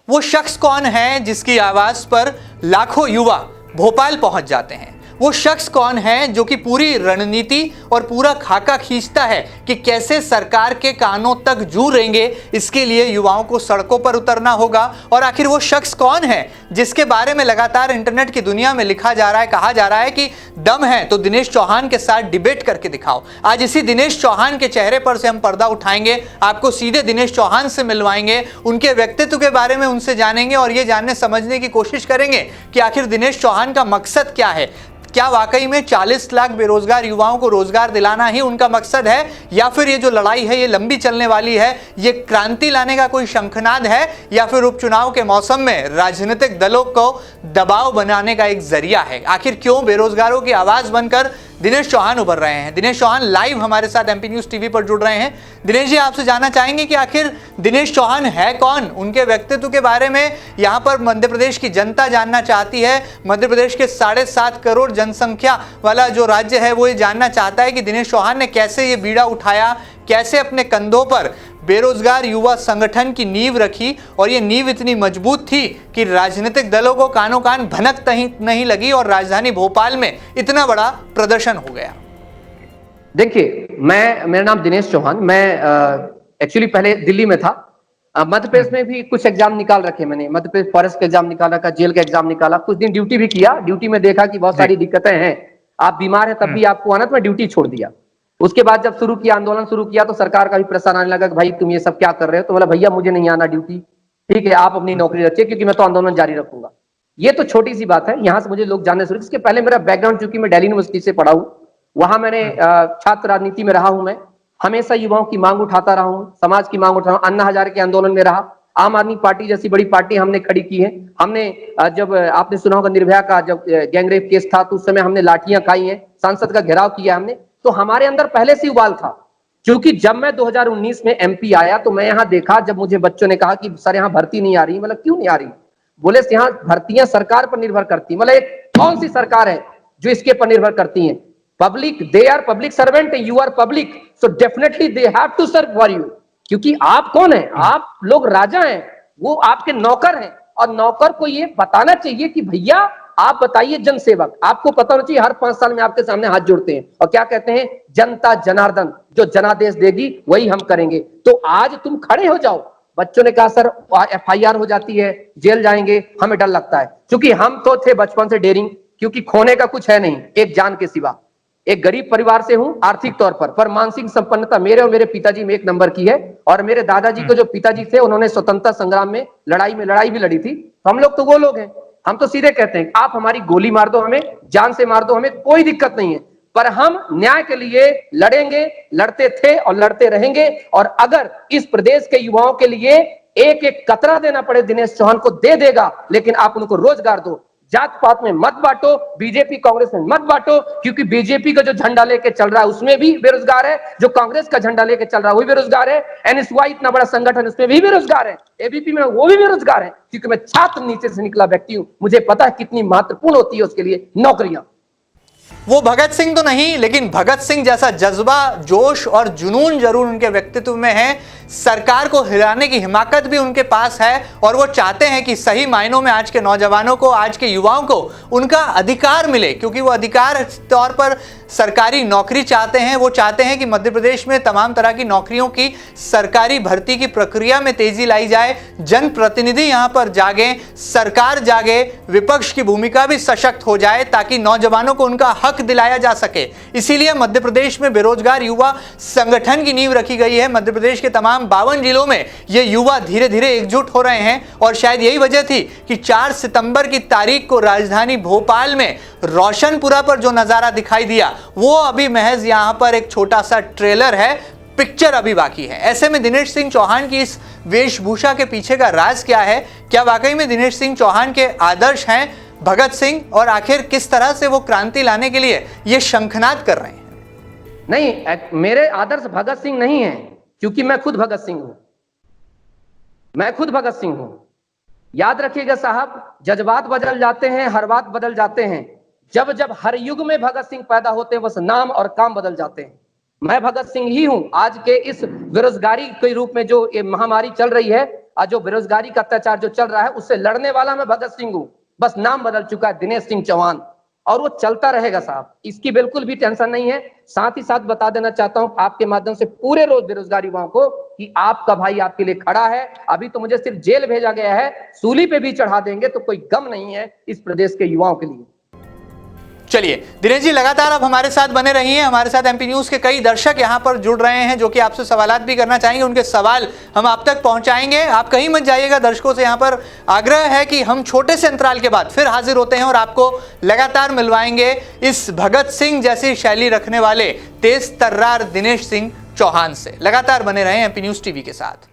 वो शख्स कौन है जिसकी आवाज पर लाखों युवा भोपाल पहुंच जाते हैं? वो शख्स कौन है जो कि पूरी रणनीति और पूरा खाका खींचता है कि कैसे सरकार के कानों तक जू रहेंगे, इसके लिए युवाओं को सड़कों पर उतरना होगा। और आखिर वो शख्स कौन है जिसके बारे में लगातार इंटरनेट की दुनिया में लिखा जा रहा है, कहा जा रहा है कि दम है तो दिनेश चौहान के साथ डिबेट करके दिखाओ। आज इसी दिनेश चौहान के चेहरे पर से हम पर्दा उठाएंगे, आपको सीधे दिनेश चौहान से मिलवाएंगे, उनके व्यक्तित्व के बारे में उनसे जानेंगे और ये जानने समझने की कोशिश करेंगे कि आखिर दिनेश चौहान का मकसद क्या है। क्या वाकई में 40 लाख बेरोजगार युवाओं को रोजगार दिलाना ही उनका मकसद है, या फिर ये जो लड़ाई है ये लंबी चलने वाली है, ये क्रांति लाने का कोई शंखनाद है, या फिर उपचुनाव के मौसम में राजनीतिक दलों को दबाव बनाने का एक जरिया है? आखिर क्यों बेरोजगारों की आवाज बनकर दिनेश चौहान उभर रहे हैं? दिनेश चौहान लाइव हमारे साथ एमपी न्यूज टीवी पर जुड़ रहे हैं। दिनेश जी, आपसे जानना चाहेंगे कि आखिर दिनेश चौहान है कौन, उनके व्यक्तित्व के बारे में यहाँ पर मध्य प्रदेश की जनता जानना चाहती है। मध्य प्रदेश के 7.5 करोड़ जनसंख्या वाला जो राज्य है वो ये जानना चाहता है कि दिनेश चौहान ने कैसे ये बीड़ा उठाया, कैसे अपने कंधों पर बेरोजगार युवा संगठन की नींव रखी और ये नींव इतनी मजबूत थी कि राजनीतिक दलों को कानों कान भनक नहीं लगी और राजधानी भोपाल में इतना बड़ा प्रदर्शन हो गया। देखिए, मेरा नाम दिनेश चौहान, मैं एक्चुअली पहले दिल्ली में था। मध्य प्रदेश में भी कुछ एग्जाम निकाल रखे मैंने, मध्य प्रदेश फॉरेस्ट का एग्जाम निकाल रखा, जेल का एग्जाम निकाला, कुछ दिन ड्यूटी भी किया। ड्यूटी में देखा कि बहुत सारी दिक्कतें हैं, आप बीमार हैं तब भी आपको आना, तो मैं ड्यूटी छोड़ दिया। उसके बाद जब शुरू किया, आंदोलन शुरू किया, तो सरकार का भी प्रेशर आने लगा कि भाई तुम ये सब क्या कर रहे हो। तो बोला भैया मुझे नहीं आना ड्यूटी, ठीक है आप अपनी नौकरी रखिए क्योंकि मैं तो आंदोलन जारी रखूंगा। ये तो छोटी सी बात है, यहाँ से मुझे लोग जानने शुरू। इसके पहले मेरा बैकग्राउंड, चूंकि मैं दिल्ली यूनिवर्सिटी से पढ़ा हूँ, वहां मैंने छात्र राजनीति में रहा हूं। मैं हमेशा युवाओं की मांग उठाता रहा हूं, समाज की मांग उठा रहा हूं। अन्ना हजारे के आंदोलन में रहा, आम आदमी पार्टी जैसी बड़ी पार्टी हमने खड़ी की है। हमने जब आपने सुना होगा निर्भया का जब गैंगरेप केस था तो उस समय हमने लाठियां खाई हैं, संसद का घेराव किया हमने। तो हमारे अंदर पहले से उबाल था, क्योंकि जब मैं 2019 में एमपी आया तो मैं यहाँ देखा, जब मुझे बच्चों ने कहा कि सर यहाँ भर्ती नहीं आ रही, मतलब क्यों नहीं आ रही? बोले यहाँ भर्तियां सरकार पर निर्भर करती, मतलब एक कौन सी सरकार है जो इसके पर निर्भर करती है? Public, they are public servant, you are public, so definitely they have to serve for you. क्योंकि आप कौन है? आप लोग राजा हैं, वो आपके नौकर हैं, और नौकर को ये बताना चाहिए कि भैया आप बताइए जनसेवक, आपको पता होना चाहिए हर 5 साल में आपके सामने हाथ जोड़ते हैं और क्या कहते हैं, जनता जनार्दन, जो जनादेश देगी वही हम करेंगे। तो आज तुम खड़े हो जाओ। बच्चों ने कहा सर एफआईआर हो जाती है, जेल जाएंगे, हमें डर लगता है। क्योंकि हम तो थे बचपन से डेयरिंग, क्योंकि खोने का कुछ है नहीं एक जान के सिवा। एक गरीब परिवार से हूं आर्थिक तौर पर मानसिक संपन्नता मेरे और मेरे पिताजी में 1 नंबर की है। और मेरे दादाजी को जो पिताजी थे उन्होंने स्वतंत्रता संग्राम में लड़ाई भी लड़ी थी। तो हम लोग तो वो लोग हैं, हम तो सीधे कहते हैं आप हमारी गोली मार दो, हमें जान से मार दो, हमें कोई दिक्कत नहीं है, पर हम न्याय के लिए लड़ेंगे, लड़ते थे और लड़ते रहेंगे। और अगर इस प्रदेश के युवाओं के लिए एक एक कतरा देना पड़े दिनेश चौहान को दे देगा, लेकिन आप उनको रोजगार दो। जात पात में मत बांटो, बीजेपी कांग्रेस में मत बांटो, क्योंकि बीजेपी का जो झंडा लेके चल रहा है उसमें भी बेरोजगार है, जो कांग्रेस का झंडा लेके चल रहा है वो भी बेरोजगार है, एनएसवाई इतना बड़ा संगठन उसमें भी बेरोजगार है, एबीपी में वो भी बेरोजगार है। क्योंकि मैं छात्र नीचे से निकला व्यक्ति हूं, मुझे पता है कितनी महत्वपूर्ण होती है उसके लिए नौकरियां। वो भगत सिंह तो नहीं, लेकिन भगत सिंह जैसा जज्बा, जोश और जुनून जरूर उनके व्यक्तित्व में है। सरकार को हिलाने की हिमाकत भी उनके पास है और वो चाहते हैं कि सही मायनों में आज के नौजवानों को, आज के युवाओं को उनका अधिकार मिले, क्योंकि वो अधिकार तौर पर सरकारी नौकरी चाहते हैं। वो चाहते हैं कि मध्य प्रदेश में तमाम तरह की नौकरियों की सरकारी भर्ती की प्रक्रिया में तेजी लाई जाए, जनप्रतिनिधि यहाँ पर जागे, सरकार जागे, विपक्ष की भूमिका भी सशक्त हो जाए ताकि नौजवानों को उनका हक दिलाया जा सके। इसीलिए मध्य प्रदेश में बेरोजगार युवा संगठन की नींव रखी गई है। मध्य प्रदेश के तमाम 52 जिलों में ये युवा धीरे धीरे एकजुट हो रहे हैं और शायद यही वजह थी कि 4 सितंबर की तारीख को राजधानी भोपाल में रोशनपुरा पर जो नजारा दिखाई दिया वो अभी महज यहां पर एक छोटा सा ट्रेलर है, पिक्चर अभी बाकी है। ऐसे में दिनेश सिंह चौहान की इस वेशभूषा के पीछे का राज क्या है? क्या वाकई में दिनेश सिंह चौहान के आदर्श हैं भगत सिंह, और आखिर किस तरह से वो क्रांति लाने के लिए ये शंखनाद कर रहे हैं? नहीं, मेरे आदर्श भगत सिंह नहीं है, क्योंकि मैं खुद भगत सिंह हूं, मैं खुद भगत सिंह हूं। याद रखिएगा साहब, जज्बात बदल जाते हैं, हर बात बदल जाते हैं। जब जब हर युग में भगत सिंह पैदा होते हैं, बस नाम और काम बदल जाते हैं। मैं भगत सिंह ही हूं। आज के इस बेरोजगारी के रूप में जो ये महामारी चल रही है, जो बेरोजगारी का अत्याचार जो चल रहा है उससे लड़ने वाला मैं भगत सिंह हूँ, बस नाम बदल चुका है दिनेश सिंह चौहान, और वो चलता रहेगा साहब, इसकी बिल्कुल भी टेंशन नहीं है। साथ ही साथ बता देना चाहता हूं आपके माध्यम से पूरे रोज बेरोजगार युवाओं को कि आपका भाई आपके लिए खड़ा है। अभी तो मुझे सिर्फ जेल भेजा गया है, सूली पे भी चढ़ा देंगे तो कोई गम नहीं है इस प्रदेश के युवाओं के लिए। चलिए दिनेश जी, लगातार आप हमारे साथ बने रहिए। हमारे साथ एमपी न्यूज के कई दर्शक यहां पर जुड़ रहे हैं जो कि आपसे सवालात भी करना चाहेंगे, उनके सवाल हम आप तक पहुंचाएंगे। आप कहीं मत जाइएगा, दर्शकों से यहां पर आग्रह है कि हम छोटे से अंतराल के बाद फिर हाजिर होते हैं और आपको लगातार मिलवाएंगे इस भगत सिंह जैसी शैली रखने वाले तेज तर्रार दिनेश सिंह चौहान से। लगातार बने रहें एमपी न्यूज टीवी के साथ।